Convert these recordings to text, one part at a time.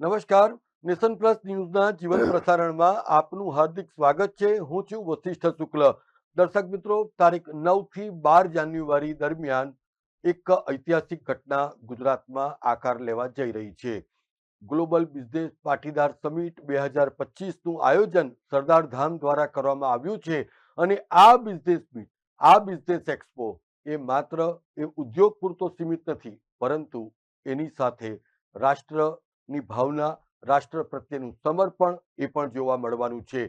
નમસ્કાર. Nation plus ન્યૂઝના જીવન પ્રસારણમાં આપનું હાર્દિક સ્વાગત છે. હું છું વશિષ્ઠ શુક્લ. દર્શક મિત્રો, તારીખ 9 થી 12 જાન્યુઆરી દરમિયાન એક ઐતિહાસિક ઘટના ગુજરાતમાં આકાર લેવા જઈ રહી છે. ગ્લોબલ બિઝનેસ પાટીદાર સમિટ 2025નું આયોજન સરદાર ધામ દ્વારા કરવામાં આવ્યું છે. અને આ બિઝનેસ મીટ, આ બિઝનેસ એક્સપો એ માત્ર ઉદ્યોગ પૂરતો સીમિત નથી, પરંતુ એની સાથે રાષ્ટ્રની ભાવના, રાષ્ટ્ર પ્રત્યેનું સમર્પણ એ પણ જોવા મળવાનું છે.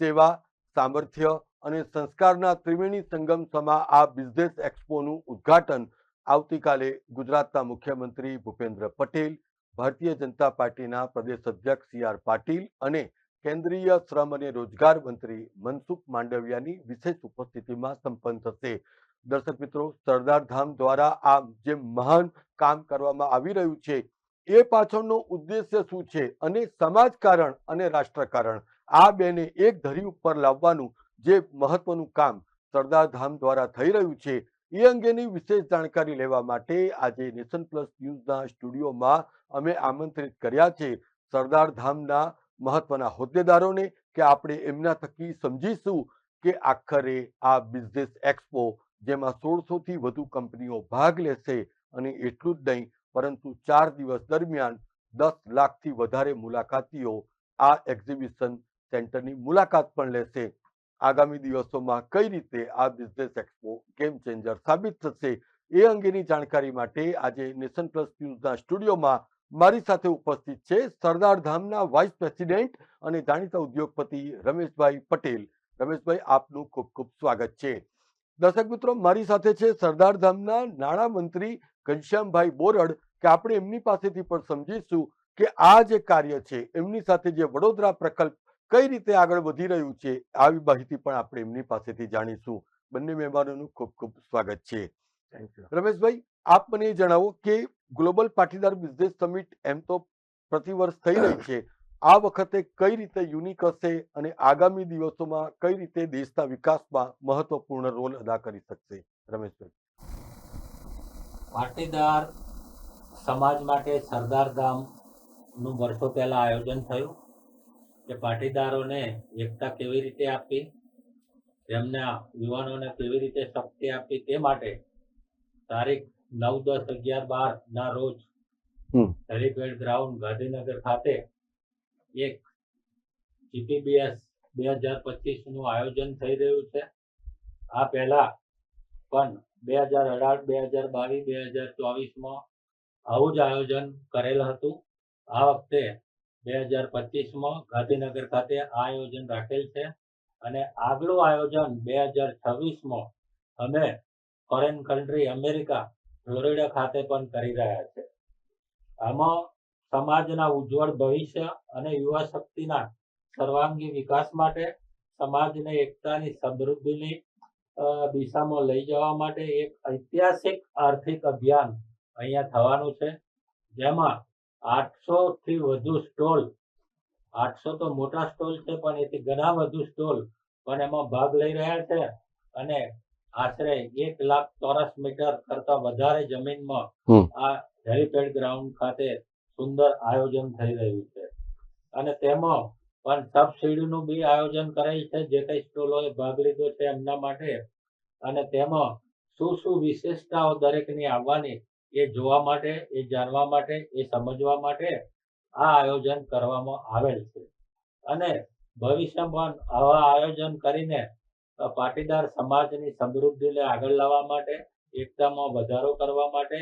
સેવા, સામર્થ્ય અને સંસ્કારના ત્રિવેણી સંગમ સમા આ બિઝનેસ એક્સપોનું ઉદ્ઘાટન આવતીકાલે ગુજરાતના મુખ્યમંત્રી ભૂપેન્દ્ર પટેલ, ભારતીય જનતા પાર્ટીના પ્રદેશ અધ્યક્ષ સી આર પાટીલ અને કેન્દ્રીય શ્રમ અને રોજગાર મંત્રી મનસુખ માંડવિયાની વિશેષ ઉપસ્થિતિમાં સંપન્ન થશે. દર્શક મિત્રો, સરદાર ધામ દ્વારા આ જે મહાન કામ કરવામાં આવી રહ્યું છે એ પાછળનો ઉદ્દેશ્ય શું છે અને સમાજકારણ અને રાષ્ટ્રકારણ આ બેને એક ધરી ઉપર લાવવાનું જે મહત્વનું કામ સરદાર ધામ દ્વારા થઈ રહ્યું છે એ અંગેની વિશેષ જાણકારી લેવા માટે આજે નેશન પ્લસ ન્યૂઝના સ્ટુડિયોમાં અમે આમંત્રિત કર્યા છે સરદાર ધામના મહત્વના હોદ્દેદારોને કે આપણે એમના થકી સમજીશું કે આખરે આ બિઝનેસ એક્સપો જેમાં 1600 થી વધુ કંપનીઓ ભાગ લેશે અને એટલું જ નહીં પરંતુ 4 દિવસ દરમિયાન 10 લાખથી વધારે મુલાકાતીઓ આ એક્ઝિબિશન સેન્ટરની મુલાકાત પણ લેશે. આગામી દિવસોમાં કઈ રીતે આ બિઝનેસ એક્સપો ગેમ ચેન્જર સાબિત થશે એ અંગેની જાણકારી માટે આજે નેશન પ્લસ ન્યૂઝના સ્ટુડિયોમાં મારી સાથે ઉપસ્થિત છે સરદાર ધામના વાઇસ પ્રેસિડેન્ટ અને જાણીતા ઉદ્યોગપતિ રમેશભાઈ પટેલ. રમેશભાઈ, આપનું ખૂબ ખૂબ સ્વાગત છે. દર્શક મિત્રો, મારી સાથે છે સરદાર ધામના નાણાં મંત્રી ઘનશ્યામભાઈ બોરડ કે આપણે એમની પાસેથી પણ સમજીશું કે આ જે કાર્ય છે એમની સાથે જે વડોદરા પ્રકલ્પ કઈ રીતે આગળ વધી રહ્યું છે આવી માહિતી પણ આપણે એમની પાસેથી જાણીશું. બંને મહેમાનોનું ખૂબ ખૂબ સ્વાગત છે. રમેશભાઈ, આપ મને જણાવો કે ગ્લોબલ પાટીદાર બિઝનેસ સમિટ એમ તો પ્રતિવર્ષ થઈ રહી છે, આ વખતે કઈ રીતે યુનિક હશે અને આગામી દિવસોમાં કઈ રીતે દેશના વિકાસમાં મહત્વપૂર્ણ રોલ અદા કરી શકશે? રમેશભાઈ. પાટીદાર સમાજ માટે સરદાર ધામનું વર્ષો પહેલા આયોજન થયું કે પાટીદારોને એકતા કેવી રીતે આપી, તેમના યુવાનોને કેવી રીતે શક્તિ આપી, તે માટે તારીખ 9, 10, 11, 12 ના રોજ હેલિપેડ ગ્રાઉન્ડ ગાંધીનગર ખાતે એક જીપીબીએસ 2025નું આયોજન થઈ રહ્યું છે. આ પહેલા પણ 2018, 2022, 2024માં આવું જ આયોજન કરેલ હતું. આ વખતે 2025માં ગાંધીનગર ખાતે આ આયોજન રાખેલ છે અને આગલું આયોજન 2026માં અમે ફોરેન કન્ટ્રી અમેરિકા ફ્લોરિડા ખાતે પણ કરી રહ્યા છે. આમાં સમાજના ઉજ્જવળ ભવિષ્ય અને યુવા શક્તિના સર્વાંગી વિકાસ માટે, સમાજને એકતાની સમૃદ્ધિની દિશામાં લઈ જવા માટે એક ઐતિહાસિક આર્થિક અભિયાન અહીંયા થવાનું છે, જેમાં 800 થી વધુ સ્ટોલ, 800 તો મોટા સ્ટોલ છે પણ એથી ઘણા વધુ સ્ટોલ પણ એમાં ભાગ લઈ રહ્યા છે અને આશરે 1 લાખ ચોરસ મીટર કરતા વધારે જમીનમાં આ હેલિપેડ ગ્રાઉન્ડ ખાતે સુંદર આયોજન થઈ રહ્યું છે અને તેમાં પણ સબસિડીનું બી આયોજન કરેલ છે જે કઈ સ્ટોલોએ ભાગ લીધો છે એમના માટે. અને તેમાં શું શું વિશેષતાઓ દરેકની આવવાની એ જોવા માટે, એ જાણવા માટે, એ સમજવા માટે આ આયોજન કરવામાં આવેલ છે અને ભવિષ્યમાં આવા આયોજન કરીને પાટીદાર સમાજની સમૃદ્ધિને આગળ લાવવા માટે, એકતામાં વધારો કરવા માટે,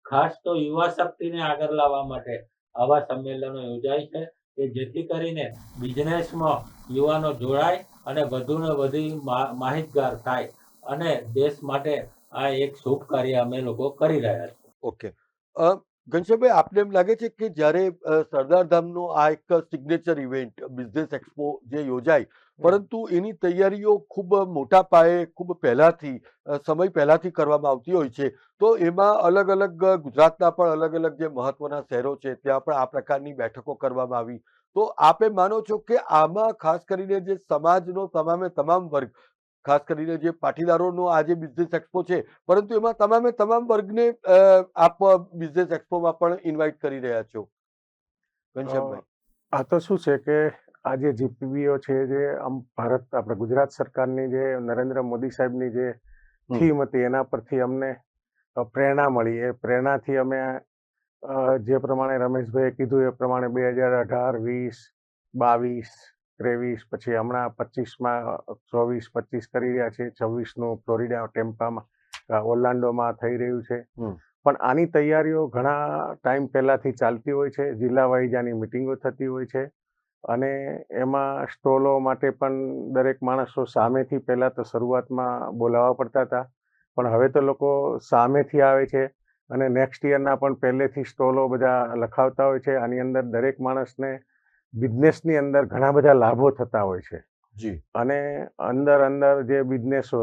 ખાસ તો યુવા શક્તિને આગળ લાવવા માટે આવા સંમેલનો યોજાય છે કે જેથી કરીને બિઝનેસમાં યુવાનો જોડાય અને વધુને વધુ માહિતગાર થાય અને દેશ માટે આ એક શુભ કાર્ય અમે લોકો કરી રહ્યા છીએ. ઓકે. ઘનશ્યામભાઈ, આપને એમ લાગે છે કે જ્યારે સરદાર ધામનો આ એક સિગ્નેચર ઇવેન્ટ બિઝનેસ એક્સપો જે યોજાય, પરંતુ એની તૈયારીઓ ખૂબ મોટા પાયે, ખૂબ પહેલાથી, સમય પહેલાથી કરવામાં આવતી હોય છે, તો એમાં અલગ અલગ ગુજરાતના પણ અલગ અલગ જે મહત્વના શહેરો છે ત્યાં પણ આ પ્રકારની બેઠકો કરવામાં આવી. તો આપે માનો છો કે આમાં ખાસ કરીને જે સમાજનો તમામે તમામ વર્ગ, ખાસ કરીને જે પાટીદારોનો આ જે બિઝનેસ એક્સપો છે, પરંતુ એમાં તમામે તમામ વર્ગને આપ બિઝનેસ એક્સપોમાં પણ ઇન્વાઇટ કરી રહ્યા છો? ઘનશ્યામભાઈ. આ તો શું છે કે આ જે જીપીવીઓ છે, જે આમ આપણે ગુજરાત સરકારની જે નરેન્દ્ર મોદી સાહેબની જે થીમ હતી એના પરથી અમને પ્રેરણા મળી. એ પ્રેરણાથી અમે જે પ્રમાણે રમેશભાઈએ કીધું એ પ્રમાણે 2018, 20, 22, 23 પછી હમણાં 25માં 24-25 કરી રહ્યા છે. 26નું ફ્લોરિડા ટેમ્પામાં ઓર્લાન્ડોમાં થઈ રહ્યું છે. પણ આની તૈયારીઓ ઘણા ટાઈમ પહેલાથી ચાલતી હોય છે. જિલ્લા વાઇઝ આની મિટિંગો થતી હોય છે અને એમાં સ્ટોલો માટે પણ દરેક માણસો સામેથી પહેલાં તો શરૂઆતમાં બોલાવવા પડતા હતા, પણ હવે તો લોકો સામેથી આવે છે અને નેક્સ્ટ યરના પણ પહેલેથી સ્ટોલો બધા લખાવતા હોય છે. આની અંદર દરેક માણસને બિઝનેસની અંદર ઘણા બધા લાભો થતા હોય છે. જી. અને અંદર જે બિઝનેસો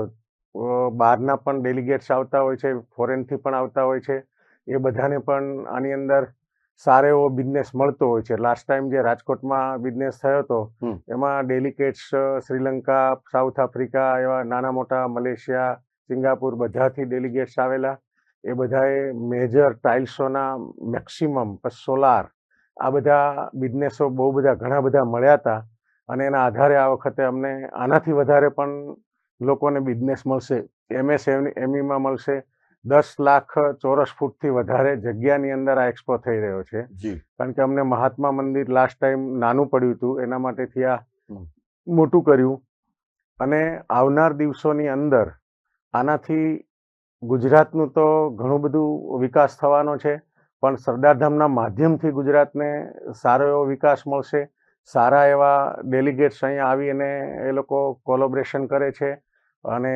બહારના પણ ડેલિગેટ્સ આવતા હોય છે, ફોરેનથી પણ આવતા હોય છે. એ બધાને પણ આની અંદર સારો એવો બિઝનેસ મળતો હોય છે. લાસ્ટ ટાઈમ જે રાજકોટમાં બિઝનેસ થયો હતો એમાં ડેલિગેટ્સ શ્રીલંકા, સાઉથ આફ્રિકા, એવા નાના મોટા મલેશિયા, સિંગાપુર બધાથી ડેલિગેટ્સ આવેલા. એ બધાએ મેજર ટાઇલ્સોના મેક્સિમમ સોલાર આ બધા બિઝનેસો બહુ બધા ઘણા બધા મળ્યા હતા અને એના આધારે આ વખતે અમને આનાથી વધારે પણ લોકોને બિઝનેસ મળશે. MSMEમાં મળશે. 10 લાખ ચોરસ ફૂટથી વધારે જગ્યાની અંદર આ એક્સપો થઈ રહ્યો છે. જી. કારણ કે અમને મહાત્મા મંદિર લાસ્ટ ટાઈમ નાનું પડ્યું હતું, એના માટેથી આ મોટું કર્યું અને આવનાર દિવસોની અંદર આનાથી ગુજરાતનું તો ઘણું બધું વિકાસ થવાનો છે, પણ સરદારધામના માધ્યમથી ગુજરાતને સારો એવો વિકાસ મળશે. સારા એવા ડેલિગેટ્સ અહીંયા આવી અને એ લોકો કોલોબરેશન કરે છે અને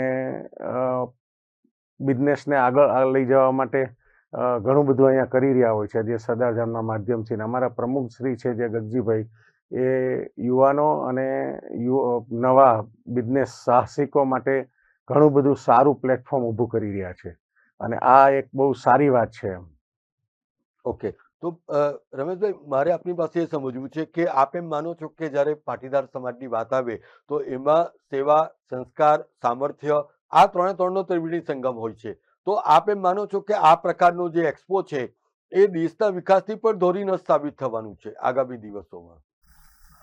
બિઝનેસને આગળ લઈ જવા માટે ઘણું બધું અહીંયા કરી રહ્યા હોય છે, જે સરદારધામના માધ્યમથી. અમારા પ્રમુખ શ્રી છે જે ગગજીભાઈ, એ યુવાનો અને નવા બિઝનેસ સાહસિકો માટે ઘણું બધું સારું પ્લેટફોર્મ ઊભું કરી રહ્યા છે અને આ એક બહુ સારી વાત છે. ઓકે, તો રમેશભાઈ, મારે આપની પાસે એ સમજવું છે કે આપ એમ માનો છો કે જ્યારે પાટીદાર સમાજની વાત આવે તો એમાં સેવા, સંસ્કાર, સામર્થ્ય આ ત્રણનો ત્રિવેણી સંગમ હોય છે. તો આપ એમ માનો છો કે આ પ્રકારનો જે એક્સપો છે એ દેશના વિકાસથી પણ ધોરીનસ સાબિત થવાનું છે આગામી દિવસોમાં?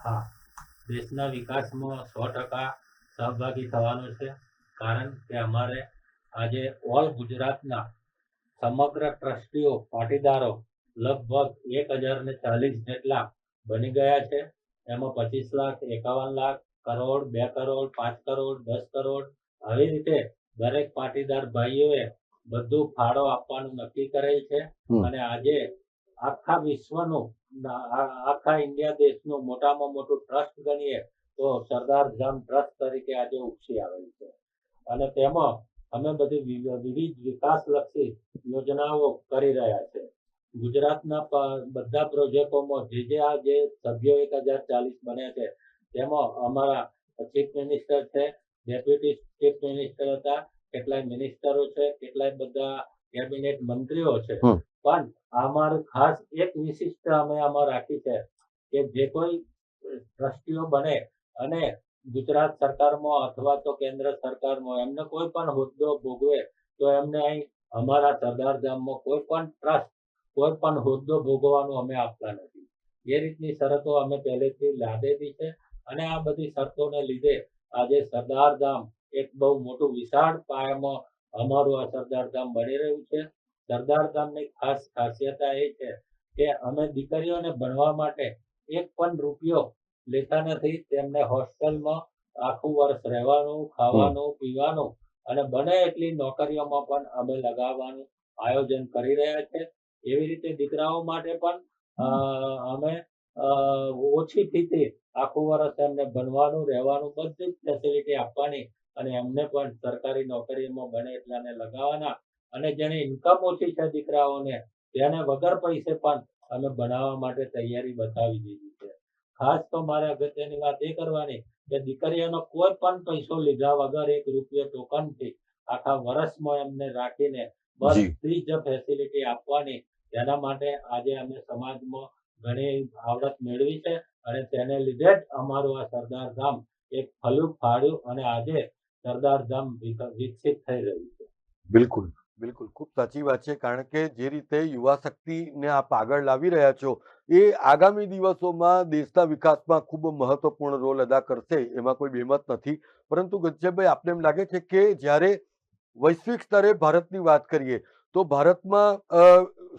હા, દેશના વિકાસમાં 100% સહભાગી થવાનું છે. કારણ કે અમારે આજે ઓલ ગુજરાતના સમગ્ર ટ્રસ્ટીઓ, પાટીદારો લગભગ 1040 જેટલા બની ગયા છે. એમાં 25 લાખ, 51 લાખ, કરોડ, 2 કરોડ, 5 કરોડ, 10 કરોડ આવી રીતે દરેક પાટીદાર ભાઈઓએ બધું ફાળો આપવાનું નક્કી કરેલ છે અને આજે આખા વિશ્વનું, આખા ઇન્ડિયા દેશનું મોટામાં મોટું ટ્રસ્ટ ગણીએ તો સરદારધામ ટ્રસ્ટ તરીકે આજે ઉપસી આવેલ છે અને તેમાં અમે બધી વિવિધ વિકાસલક્ષી યોજનાઓ કરી રહ્યા છે. ગુજરાતના બધા પ્રોજેક્ટોમાં જે સભ્યો 1040 બન્યા છે તેમાં અમારા ચીફ મિનિસ્ટર છે, ડેપ્યુટી ચીફ મિનિસ્ટર હતા, કેટલાય મિનિસ્ટરો છે, કેટલાય બધા કેબિનેટ મંત્રીઓ છે. પણ અમારું ખાસ એક વિશિષ્ટ અમે આમાં રાખી છે કે જે કોઈ ટ્રસ્ટીઓ બને અને ગુજરાત સરકારમાં અથવા તો કેન્દ્ર સરકારમાં એમને કોઈ પણ હોદ્દો ભોગવે તો એમને અહીં અમારા સરદારધામમાં કોઈ પણ ટ્રસ્ટ, કોઈ પણ હોદ્દો ભોગવવાનું અમે આપતા નથી. એ રીતની શરતો અમે પહેલેથી લાદેલી છે અને આ બધી શરતોને લીધે આજે સરદારધામ એક બહુ મોટું વિશાળ પાયામાં અમારું આ સરદારધામ બની રહ્યું છે. સરદારધામની ખાસ ખાસિયતા એ છે કે અમે દીકરીઓને ભણવા માટે એક પણ રૂપિયો લેતા નથી. તેમને હોસ્ટેલમાં આખું વર્ષ રહેવાનું, ખાવાનું, પીવાનું અને બને એટલી નોકરીઓમાં પણ અમે લગાવવાનું આયોજન કરી રહ્યા છે. એવી રીતે દીકરાઓ માટે પણ અમે ઓછી ફીથી આખું વર્ષ એમને ભણવાનું, રહેવાનું બધી જ ફેસિલિટી આપવાની અને એમને પણ સરકારી નોકરીમાં બને એટલાને લગાવવાના અને જેને ઇન્કમ ઓછી છે દીકરાઓને તેને વગર પૈસે પણ અમે ભણાવવા માટે તૈયારી બતાવી દીધી છે. ખાસ તો મારે અગત્યની વાત એ કરવાની કે દીકરીઓનો કોઈ પણ પૈસો લીધા વગર 1 રૂપિયો ટોકનથી આખા વર્ષમાં એમને રાખીને બધી જ ફેસિલિટી આપવાની. તેના માટે આજે અમે સમાજમાં ઘણી આવડત મેળવી છે અને તેને લીધે જ અમારું આ સરદારધામ એક ફળ્યું ફાળ્યું અને આજે સરદારધામ વિકસિત થઈ રહ્યું છે. બિલકુલ બિલકુલ, ખૂબ સાચી વાત છે. કારણ કે જે રીતે યુવા શક્તિને આપ આગળ લાવી રહ્યા છો, એ આગામી દિવસોમાં દેશના વિકાસમાં ખૂબ મહત્વપૂર્ણ રોલ અદા કરશે, એમાં કોઈ બેમત નથી. પરંતુ ગજ્જરભાઈ, આપને એમ લાગે છે કે જ્યારે વૈશ્વિક સ્તરે ભારતની વાત કરીએ તો ભારતમાં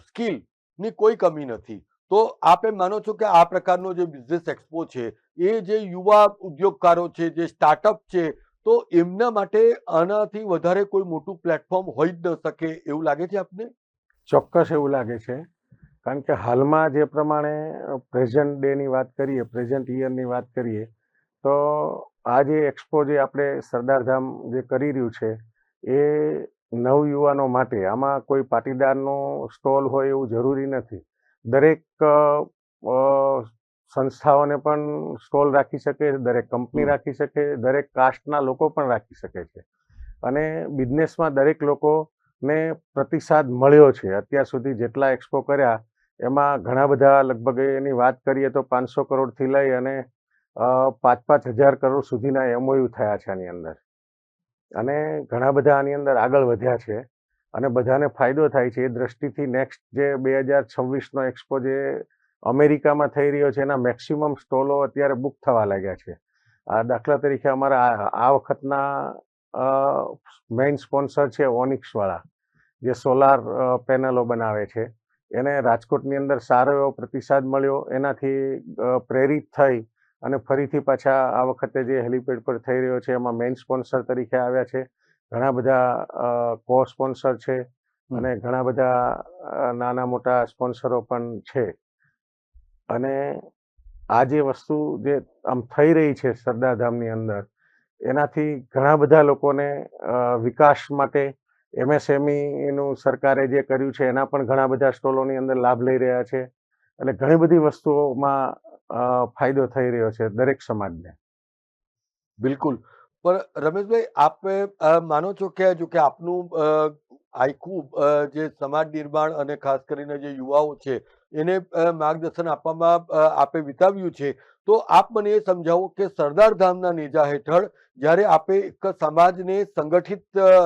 સ્કિલની કોઈ કમી નથી. તો આપ એમ માનો છો કે આ પ્રકારનો જે બિઝનેસ એક્સપો છે, એ જે યુવા ઉદ્યોગકારો છે, જે સ્ટાર્ટઅપ છે, તો એમના માટે આનાથી વધારે કોઈ મોટું પ્લેટફોર્મ હોઈ જ ન શકે, એવું લાગે છે આપને? ચોક્કસ એવું લાગે છે. કારણ કે હાલમાં જે પ્રમાણે પ્રેઝન્ટ ડેની વાત કરીએ, પ્રેઝન્ટ યરની વાત કરીએ, તો આ જે એક્સપો જે આપણે સરદારધામ જે કરી રહ્યું છે, એ નવયુવાનો માટે, આમાં કોઈ પાટીદારનો સ્ટોલ હોય એવું જરૂરી નથી. દરેક સંસ્થાઓને પણ સ્ટોલ રાખી શકે, દરેક કંપની રાખી શકે, દરેક કાસ્ટના લોકો પણ રાખી શકે છે. અને બિઝનેસમાં દરેક લોકોને પ્રતિસાદ મળ્યો છે. અત્યાર સુધી જેટલા એક્સપો કર્યા એમાં ઘણા બધા, લગભગ એની વાત કરીએ તો 500 કરોડથી લઈ અને 5,000 કરોડ સુધીના MOU થયા છે આની અંદર. અને ઘણા બધા આની અંદર આગળ વધ્યા છે અને બધાને ફાયદો થાય છે. એ દ્રષ્ટિથી નેક્સ્ટ જે 2026નો એક્સપો જે અમેરિકામાં થઈ રહ્યો છે, એના મેક્સિમમ સ્ટોલો અત્યારે બુક થવા લાગ્યા છે. આ દાખલા તરીકે અમારા આ વખતના મેઇન સ્પોન્સર છે ઓનિક્સ વાળા, જે સોલાર પેનલો બનાવે છે. એને રાજકોટની અંદર સારો એવો પ્રતિસાદ મળ્યો. એનાથી પ્રેરિત થઈ અને ફરીથી પાછા આ વખતે જે હેલિપેડ પર થઈ રહ્યો છે એમાં મેઇન સ્પોન્સર તરીકે આવ્યા છે. ઘણા બધા કો સ્પોન્સર છે અને ઘણા બધા નાના મોટા સ્પોન્સરો પણ છે. અને આ જે વસ્તુ જે આમ થઈ રહી છે સરદારધામની અંદર, એનાથી ઘણા બધા લોકોને વિકાસ માટે MSME એનું સરકારે જે કર્યું છે એના પણ ઘણા બધા સ્ટોલોની અંદર લાભ લઈ રહ્યા છે. એટલે ઘણી બધી વસ્તુઓમાં ફાયદો થઈ રહ્યો છે દરેક સમાજને. બિલકુલ. પણ રમેશભાઈ, આપ માનો છો કે જો કે આપનું આખું જે સમાજ નિર્માણ અને ખાસ કરીને જે યુવાઓ છે એને માર્ગદર્શન આપવામાં આપે વિતાવ્યું છે, તો આપ મને એ સમજાવો કે સરદાર ધામના નેજા હેઠળ જ્યારે આપે એક સમાજને સંગઠિત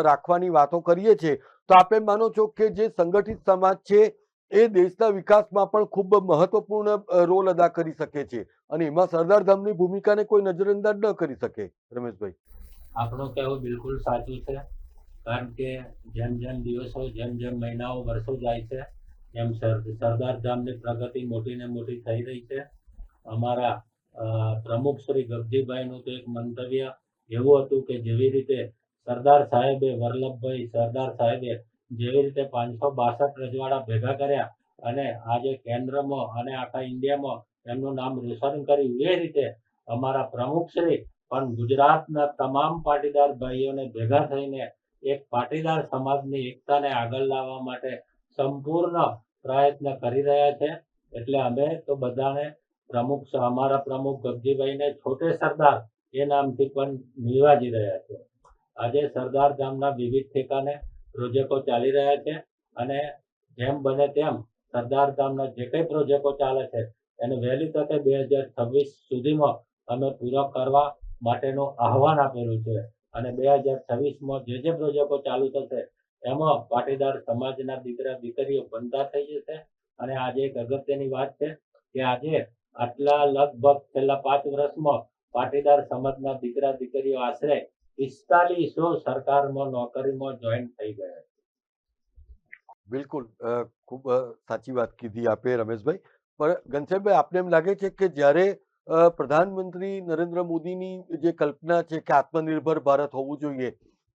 રાખવાની વાતો કરીએ છીએ, તો આપે માનો છો કે જે સંગઠિત સમાજ છે એ દેશના વિકાસમાં પણ ખૂબ મહત્વપૂર્ણ રોલ અદા કરી શકે છે, અને એમાં સરદાર ધામની ભૂમિકાને કોઈ નજરઅંદાજ ન કરી શકે. રમેશભાઈ, આપણું કહેવું બિલકુલ સાચું છે. કારણ કે જેમ જેમ દિવસો, જેમ જેમ મહિનાઓ, વર્ષો જાય છે, એમ સરદાર ધામની પ્રગતિ મોટી ને મોટી થઈ રહી છે. અમારા પ્રમુખ શ્રી ગગજીભાઈનું તો એક મંતવ્ય એવું હતું કે જેવી રીતે સરદાર સાહેબે, વલ્લભભાઈ સરદાર સાહેબે જેવી રીતે 562 રજવાડા ભેગા કર્યા અને આજે કેન્દ્રમાં અને આખા ઇન્ડિયામાં એમનું નામ રોશન કર્યું, એ રીતે અમારા પ્રમુખશ્રી પણ ગુજરાતના તમામ પાટીદાર ભાઈઓને ભેગા થઈને એક પાટીદાર સમાજની એકતાને આગળ લાવવા માટે સંપૂર્ણ પ્રયત્ન કરી રહ્યા છે. એટલે અમે તો બધાને અમારા પ્રમુખ ગગજીભાઈને છોટે સરદાર એ નામથી પણ નિવાજી રહ્યા છે. આજે સરદાર ધામના વિવિધ ઠેકાને પ્રોજેક્ટો ચાલી રહ્યા છે અને જેમ બને તેમ સરદાર ધામના જે કંઈ પ્રોજેક્ટો ચાલે છે એને વહેલી તકે 2026 સુધીમાં અમે પૂરો કરવા માટેનું આહવાન આપેલું છે. અને 2026માં જે પ્રોજેક્ટો ચાલુ થશે એમાં પાટીદાર સમાજના દીકરા દીકરીઓ બનતા થઈ જશે. અને આજે એક અગત્યની વાત છે કે આજે આટલા લગભગ છેલ્લા 5 વર્ષમાં પાટીદાર સમાજના દીકરા દીકરીઓ આશરે 4500 સરકારમાં નોકરીમાં જોઈન થઈ ગયા. બિલકુલ, ખૂબ સાચી વાત કીધી આપે રમેશભાઈ. પણ ઘનશ્યામભાઈ, આપને એમ લાગે છે કે જ્યારે પ્રધાનમંત્રી નરેન્દ્ર મોદીની જે કલ્પના છે કે આત્મનિર્ભર ભારત હોવું જોઈએ,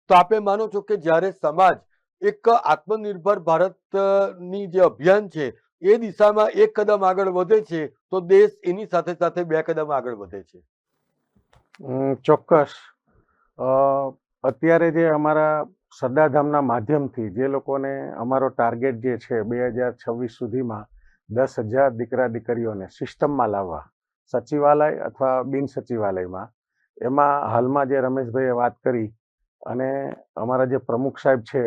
તો આપે માનો છો કે જ્યારે સમાજ એક આત્મનિર્ભર ભારતની જે અભિયાન છે એ દિશામાં એક કદમ આગળ વધે છે, તો દેશ એની સાથે સાથે 2 કદમ આગળ વધે છે? ચોક્કસ. અત્યારે જે અમારા સરદારધામના માધ્યમથી જે લોકોને અમારો ટાર્ગેટ જે છે 2026 સુધીમાં 10,000 દીકરા દીકરીઓને સિસ્ટમમાં લાવવા, સચિવાલય અથવા બિન સચિવાલયમાં, એમાં હાલમાં જે રમેશભાઈએ વાત કરી અને અમારા જે પ્રમુખ સાહેબ છે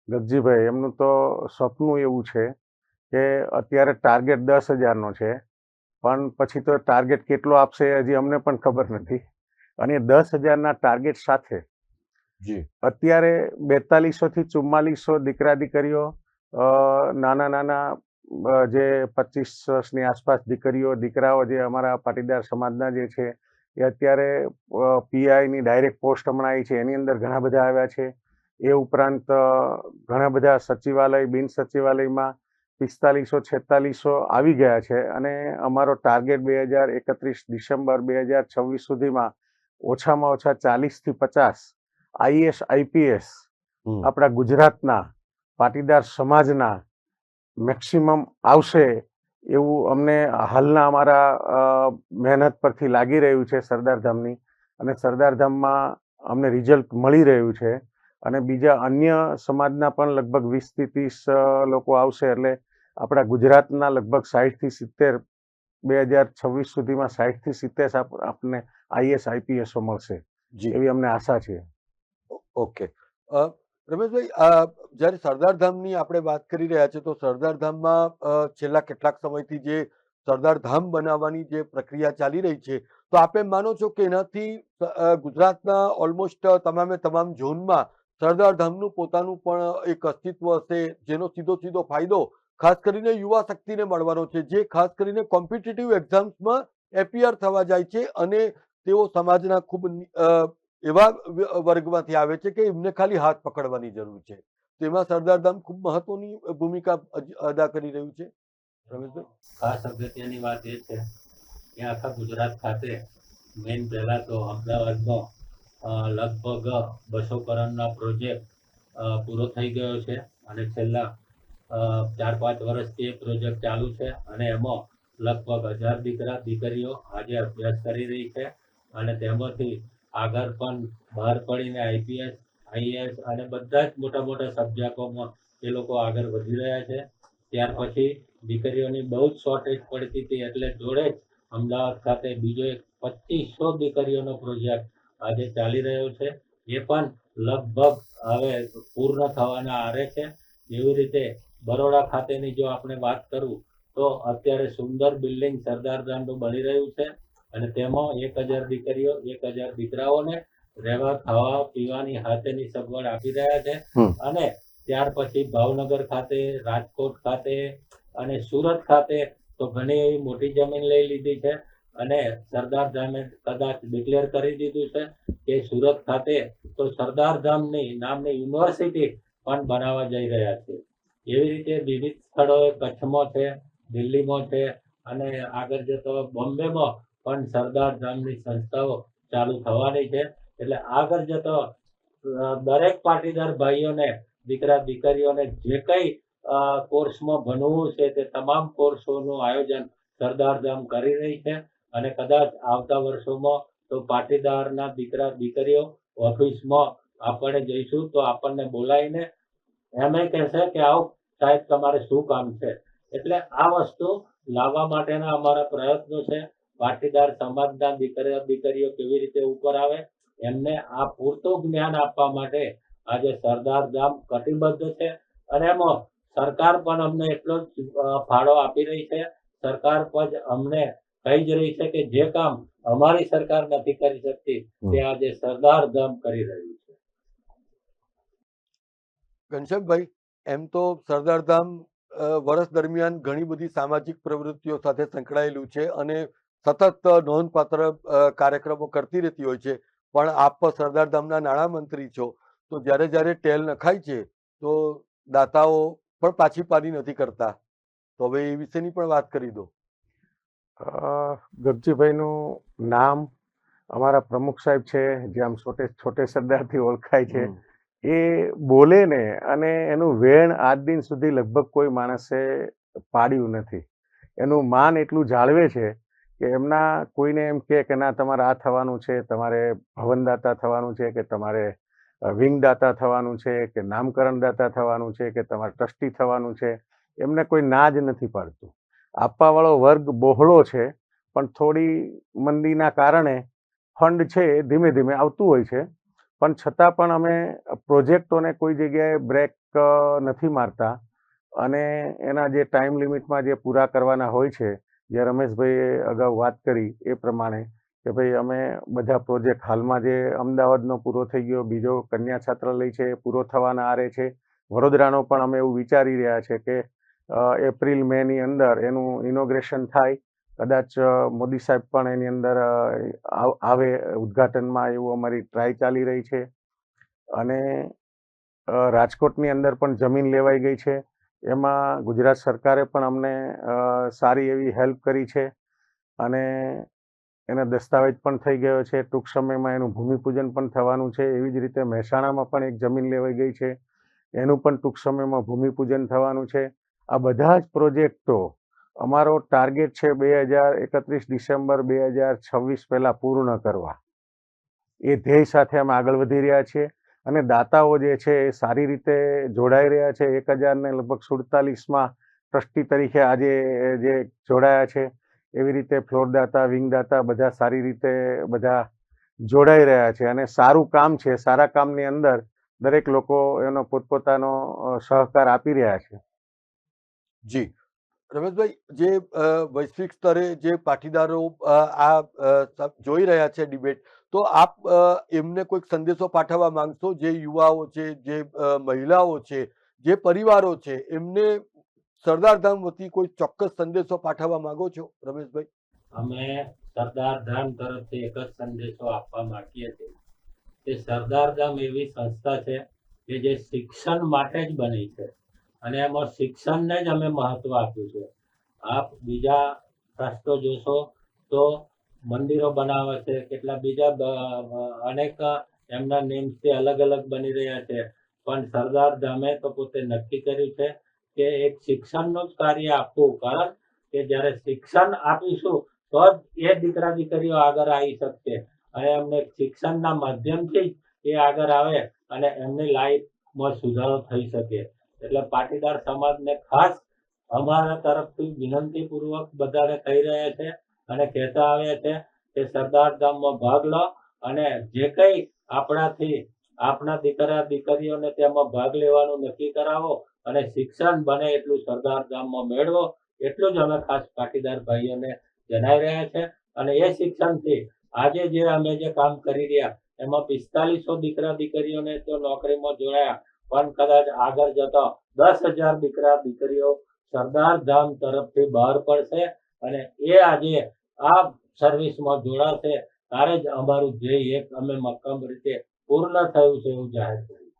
ગગજીભાઈ, એમનું તો સપનું એવું છે કે અત્યારે ટાર્ગેટ 10,000નો છે, પણ પછી તો ટાર્ગેટ કેટલો આપશે હજી અમને પણ ખબર નથી. અને 10,000ના ટાર્ગેટ સાથે જી અત્યારે 4200 થી 4400 દીકરા દીકરીઓ નાના નાના જે 25 વર્ષની આસપાસ દીકરાઓ જે અમારા પાટીદાર સમાજના જે છે એ અત્યારે પીઆઈની ડાયરેક્ટ પોસ્ટ હમણાં આવી છે, એની અંદર ઘણા બધા આવ્યા છે. એ ઉપરાંત ઘણા બધા સચિવાલય બિન સચિવાલયમાં 4500-4600 આવી ગયા છે અને અમારો ટાર્ગેટ 2031 ડિસેમ્બર 2026 સુધીમાં ઓછામાં ઓછા 40 થી 50 આઈએસ આઈપીએસ આપણા ગુજરાતના પાટીદાર સમાજના મેક્સિમમ આવશે એવું અમને હાલના અમારા મહેનત પરથી લાગી રહ્યું છે સરદારધામની, અને સરદારધામમાં અમને રિઝલ્ટ મળી રહ્યું છે. અને બીજા અન્ય સમાજના પણ લગભગ 20 થી 30 લોકો આવશે, એટલે આપણા ગુજરાતના લગભગ 60 થી 70 2026 સુધીમાં 60 થી 70 આપણને આઈએસ આઈપીએસો મળશે જી એવી અમને આશા છે. ઓકે. રમેશભાઈ, જ્યારે સરદારધામની આપણે વાત કરી રહ્યા છીએ તો સરદારધામમાં છેલ્લા કેટલાક સમયથી જે સરદારધામ બનાવવાની જે પ્રક્રિયા ચાલી રહી છે, તો આપ એમ માનો છો કે એનાથી ગુજરાતના ઓલમોસ્ટ તમામે તમામ ઝોનમાં સરદારધામનું પોતાનું પણ એક અસ્તિત્વ હશે, જેનો સીધો ફાયદો ખાસ કરીને યુવા શક્તિને મળવાનો છે, જે ખાસ કરીને કોમ્પિટિટિવ એક્ઝામ્સમાં એપિયર થવા જાય છે અને તેઓ સમાજના ખૂબ એવા વર્ગમાંથી આવે છે કે એમને ખાલી હાથ પકડવાની જરૂર છે. તેમાં સરદારધામ ખૂબ મહત્વની ભૂમિકા અદા કરી રહ્યું છે. રમેશભાઈ, ખાસ અગત્યની વાત એ છે કે આખા ગુજરાત ખાતે મેઇન પહેલા તો અમદાવાદમાં લગભગ 200 કરોડના પ્રોજેક્ટ પૂરો થઈ ગયો છે અને છેલ્લા 4-5 વર્ષથી એ પ્રોજેક્ટ ચાલુ છે અને એમાં લગભગ 1000 દીકરા દીકરીઓ આજે અભ્યાસ કરી રહી છે અને તેમાંથી આગળ પણ બહાર પડીને આઈપીએસ આઈએએસ અને બધા જ મોટા મોટા સબ્જેક્ટોમાં એ લોકો આગળ વધી રહ્યા છે. ત્યાર પછી દીકરીઓની બહુ જ શોર્ટેજ પડતી હતી, એટલે જોડે જ અમદાવાદ ખાતે બીજો એક 2500 દીકરીઓનો પ્રોજેક્ટ આજે ચાલી રહ્યો છે. એ પણ લગભગ હવે પૂર્ણ થવાના આરે છે. એવી રીતે બરોડા ખાતેની જો આપણે વાત કરું તો અત્યારે સુંદર બિલ્ડિંગ સરદારધામનું બની રહ્યું છે અને તેમાં 1000 દીકરીઓ 1000 દીકરાઓને રહેવા ખાવા પીવાની હાથેની સગવડ આપી રહ્યા છે. અને ત્યાર પછી ભાવનગર ખાતે, રાજકોટ ખાતે અને સુરત ખાતે તો ઘણી એવી મોટી જમીન લઈ લીધી છે અને સરદારધામે કદાચ ડિક્લેર કરી દીધું છે કે સુરત ખાતે તો સરદારધામની નામની યુનિવર્સિટી પણ બનાવવા જઈ રહ્યા છે. એવી રીતે વિવિધ સ્થળોએ કચ્છમાં છે, દિલ્હીમાં છે અને આગળ જતો બોમ્બેમાં પણ સરદારધામની સંસ્થાઓ ચાલુ થવાની છે. એટલે આગળ જતો દરેક પાટીદાર ભાઈઓને દીકરા દીકરીઓને જે કઈ કોર્સમાં ભણવું છે તે તમામ કોર્સોનું આયોજન સરદારધામ કરી રહી છે અને કદાચ આવતા વર્ષોમાં તો પાટીદારના દીકરા દીકરીઓ ઓફિસમાં આપણે જઈશું તો આપણને બોલાવીને એમ કહેશે કે આવો સાહેબ તમારે શું કામ છે. એટલે આ વસ્તુ લાવવા માટેના અમારા પ્રયત્નો છે. પાટીદાર સમાજના દીકરીઓ કેવી રીતે ઉપર આવે એમને આ પૂરતું જ્ઞાન આપવા માટે આજે સરદારધામ કટિબદ્ધ છે અને એમાં સરકાર પણ અમને એટલો જ ફાળો આપી રહી છે. સરકાર પણ અમને કહી જ રહી છે કે જે કામ અમારી સરકાર નથી કરી શકતી તે આજે સરદારધામ કરી રહ્યું છે. ઘનશ્યામભાઈ, એમ તો સરદારધામ વર્ષ દરમિયાન ઘણી બધી સામાજિક પ્રવૃત્તિઓ સાથે સંકળાયેલું છે અને સતત નોંધપાત્ર કાર્યક્રમો કરતી રહેતી હોય છે, પણ આપ સરદારધામના નાણામંત્રી છો, તો જ્યારે જ્યારે ટેલ નખાય છે તો દાતાઓ પણ પાછી પાડી નથી કરતા, તો હવે એ વિશેની પણ વાત કરી દો. ગગજીભાઈનું નામ અમારા પ્રમુખ સાહેબ છે, જે આમ છોટે સરદારથી ઓળખાય છે, એ બોલે ને અને એનું વેણ આજ દિન સુધી લગભગ કોઈ માણસે પાડ્યું નથી. એનું માન એટલું જાળવે છે કે એમના કોઈને એમ કે ના તમારે આ થવાનું છે, તમારે ભવનદાતા થવાનું છે કે તમારે વિંગદાતા થવાનું છે કે નામકરણ દાતા થવાનું છે કે તમારે ટ્રસ્ટી થવાનું છે, એમને કોઈ ના જ નથી પાડતું. આપવાવાળો વર્ગ બહોળો છે, પણ થોડી મંદીના કારણે ફંડ છે એ ધીમે ધીમે આવતું હોય છે, પણ છતાં પણ અમે પ્રોજેક્ટોને કોઈ જગ્યાએ બ્રેક નથી મારતા અને એના જે ટાઈમ લિમિટમાં જે પૂરા કરવાના હોય છે, જે રમેશભાઈએ અગાઉ વાત કરી એ પ્રમાણે કે ભાઈ અમે બધા પ્રોજેક્ટ હાલમાં જે અમદાવાદનો પૂરો થઈ ગયો, બીજો કન્યા છાત્રાલય છે એ પૂરો થવાના આરે છે, વડોદરાનો પણ અમે એવું વિચારી રહ્યા છે કે એપ્રિલ મે ની અંદર એનું ઇનોગ્રેશન થાય, કદાચ મોદી સાહેબ પણ એની અંદર આવે ઉદ્ઘાટનમાં, એવું અમારી ટ્રાય ચાલી રહી છે. અને રાજકોટની અંદર પણ જમીન લેવાઈ ગઈ છે, એમાં ગુજરાત સરકારે પણ અમને સારી એવી હેલ્પ કરી છે અને એના દસ્તાવેજ પણ થઈ ગયો છે. ટૂંક સમયમાં એનું ભૂમિપૂજન પણ થવાનું છે. એવી જ રીતે મહેસાણામાં પણ એક જમીન લેવાઈ ગઈ છે, એનું પણ ટૂંક સમયમાં ભૂમિપૂજન થવાનું છે. આ બધા જ પ્રોજેક્ટો અમારો ટાર્ગેટ છે 2031 ડિસેમ્બર 2026 પહેલા પૂર્ણ કરવા. એ ધ્યેય સાથે અમે આગળ વધી રહ્યા છીએ અને દાતાઓ જે છે એ સારી રીતે જોડાઈ રહ્યા છે. 1047માં ટ્રસ્ટી તરીકે આજે જે જોડાયા છે, એવી રીતે ફ્લોર દાતા, વિંગ દાતા બધા સારી રીતે બધા જોડાઈ રહ્યા છે અને સારું કામ છે. સારા કામની અંદર દરેક લોકો એનો પોતપોતાનો સહકાર આપી રહ્યા છે. જી રમેશભાઈ, જે વૈશ્વિક સ્તરે જે પાટીદારો આ જોઈ રહ્યા છે ડિબેટ, તો આપ એમને કોઈક સંદેશો પાઠવવા માંગશો? જે યુવાઓ છે, જે મહિલાઓ છે, જે પરિવારો છે, એમને સરદારધામ વતી કોઈ ચોક્કસ સંદેશો પાઠવવા માંગો છો રમેશભાઈ? અમે સરદારધામ તરફથી એક જ સંદેશો આપવા માંગીએ છીએ કે સરદારધામ એવી સંસ્થા છે કે જે શિક્ષણ માટે જ બની છે અને એમાં શિક્ષણને જ અમે મહત્વ આપ્યું છે. આપ બીજા ટ્રસ્ટો જોશો તો મંદિરો બનાવે છે, કેટલા બીજા અનેક એમના નેમ્સથી અલગ અલગ બની રહ્યા છે, પણ સરદારધામે તો પોતે નક્કી કર્યું છે કે એક શિક્ષણનું જ કાર્ય આપવું. કારણ કે જ્યારે શિક્ષણ આપીશું તો જ એ દીકરા દીકરીઓ આગળ આવી શકશે અને એમને શિક્ષણના માધ્યમથી જ એ આગળ આવે અને એમની લાઈફમાં સુધારો થઈ શકે. એટલે પાટીદાર સમાજને ખાસ અમારા તરફથી વિનંતીપૂર્વક બધાને કહી રહ્યા છે અને કહેતા આવ્યા છે કે સરદારધામમાં ભાગ લો અને જે કંઈ આપણાથી આપણા દીકરા દીકરીઓને તેમાં ભાગ લેવાનું નક્કી કરાવો અને શિક્ષણ બને એટલું સરદારધામમાં મેળવો, એટલું જ અમે ખાસ પાટીદાર ભાઈઓને જણાવી રહ્યા છે. અને એ શિક્ષણથી આજે જે અમે જે કામ કરી રહ્યા એમાં 4500 દીકરા દીકરીઓને તો નોકરીમાં જોડાયા, પણ કદાચ આગળ જતા 10,000 દીકરા દીકરીઓ સરદારધામ તરફથી બહાર પડશે અને એ આજે આ સર્વિસમાં જોડાશે, ત્યારે જ અમારું ધ્યેય એક અમે મક્કમ રીતે પૂર્ણ થયું છે એવું જાહેર કર્યું.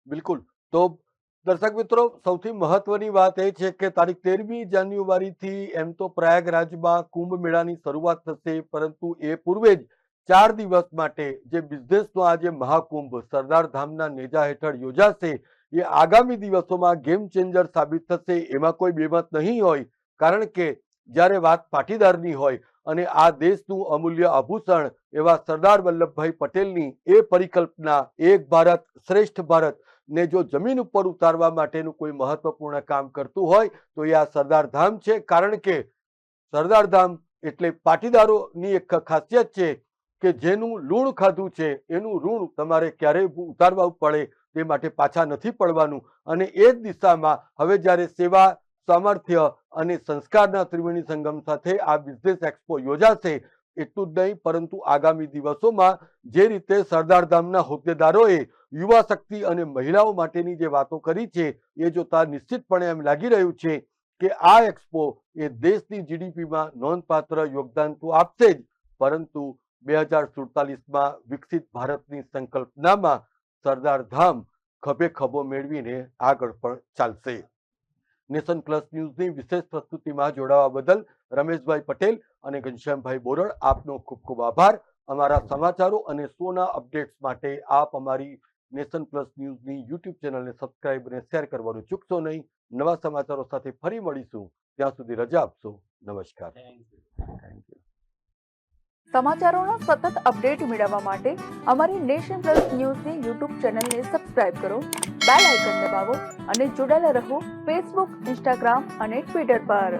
બિલકુલ. તો દર્શક મિત્રો, સૌથી મહત્વની વાત એ છે કે તારીખ 13મી જાન્યુઆરીથી એમ તો પ્રયાગરાજમાં કુંભ મેળાની શરૂઆત થશે, પરંતુ એ પૂર્વે જ 4 દિવસ માટે જે બિઝનેસનો આ જે મહાકુંભ સરદારધામના નેજા હેઠળ યોજાશે, એ આગામી દિવસોમાં ગેમ ચેન્જર સાબિત થશે, એમાં કોઈ બેમત નહીં હોય. કારણ કે જ્યારે વાત પાટીદારની હોય અને આ દેશનું અમૂલ્ય આભૂષણ એવા સરદાર વલ્લભભાઈ પટેલની એ પરિકલ્પના એક ભારત શ્રેષ્ઠ ભારત ને જો જમીન ઉપર ઉતારવા માટેનું કોઈ મહત્વપૂર્ણ કામ કરતું હોય તો એ આ સરદારધામ છે. કારણ કે સરદારધામ એટલે પાટીદારોની એક ખાસિયત છે કે જેનું લૂણ ખાધું છે એનું ઋણ તમારે ક્યારેય ઉતારવા પડે તે માટે પાછા નથી પડવાનું. અને એ જ દિશામાં હવે જ્યારે સેવા, સામર્થ્ય અને સંસ્કારના ત્રિવેણી સંગમ સાથે આ બિઝનેસ એક્સપો યોજાશે, એટલું જ નહીં પરંતુ આગામી દિવસોમાં જે રીતે સરદારધામના હોદ્દેદારોએ યુવા શક્તિ અને મહિલાઓ માટેની જે વાતો કરી છે, એ જોતા નિશ્ચિતપણે એમ લાગી રહ્યું છે કે આ એક્સપો એ દેશની જીડીપીમાં નોંધપાત્ર યોગદાન તો આપશે જ, પરંતુ 2047માં વિકસિત ભારતની સંકલ્પનામાં સરદારધામ ખભે ખભો મેળવીને આગળ પણ ચાલશે. નેશન પ્લસ ન્યૂઝની વિશેષ પ્રસ્તુતિમાં જોડાવા બદલ રમેશભાઈ પટેલ અને ઘનશ્યામભાઈ બોરડ આપનો ખૂબ ખૂબ આભાર. અમારા સમાચારો અને શોના અપડેટ્સ માટે આપ અમારી નેશન પ્લસ ન્યૂઝની યુટ્યુબ ચેનલને સબસ્ક્રાઇબ અને શેર કરવાનું ચૂકશો નહીં. નવા સમાચારો સાથે ફરી મળીશું, ત્યાં સુધી રજા આપશો. નમસ્કાર. સમાચારોના સતત અપડેટ મેળવવા માટે અમારી નેશન પ્લસ ન્યૂઝની યુટ્યુબ ચેનલને સબસ્ક્રાઇબ કરો, બેલ આઇકન દબાવો અને જોડાયેલા રહો ફેસબુક, ઇન્સ્ટાગ્રામ અને ટ્વિટર પર.